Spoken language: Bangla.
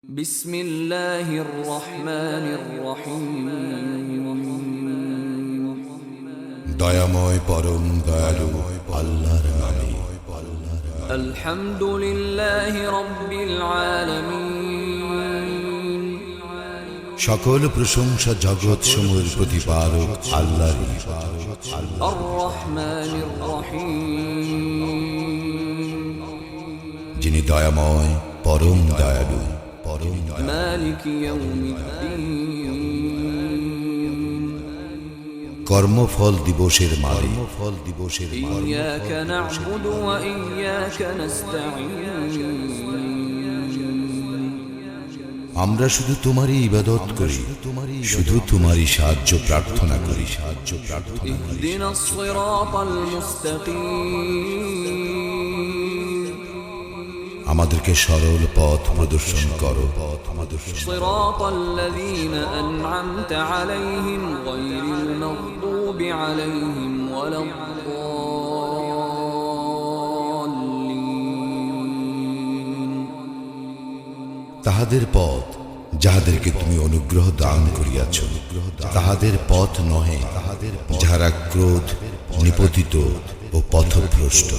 বিসমিল্লাহির রহমানির রহিম। দয়াময় পরম দয়ালু আল্লাহর নামে। আলহামদুলিল্লাহি রাব্বিল আলামিন। সকল প্রশংসা জগৎ সমূহের প্রতিপালক আল্লাহরই। আর রহমানির রহিম। যিনি দয়াময় পরম দয়ালু মালিকি ইয়াউমিদ্দিন। কর্মফল দিবসের মালিক। ইয়াকা না'বুদু ওয়া ইয়াকা নাস্তাঈন। আমরা শুধু তোমারই ইবাদত করি, শুধু তোমারই সাহায্য প্রার্থনা করি। ইহদিনাস সিরাতাল মুস্তাকিম। আমাদেরকে সরল পথ প্রদর্শন করো। সিরাতাল্লাযীনা আন'আমতা আলাইহিম গায়রিল মাগদুবি আলাইহিম ওয়ালাদ-দাল্লিন। তাহাদের পথ যাহাদেরকে তুমি অনুগ্রহ দান করিয়াছ, তাহাদের পথ নহে যাহারা ক্রোধ নিপতিত ও পথভ্রষ্ট।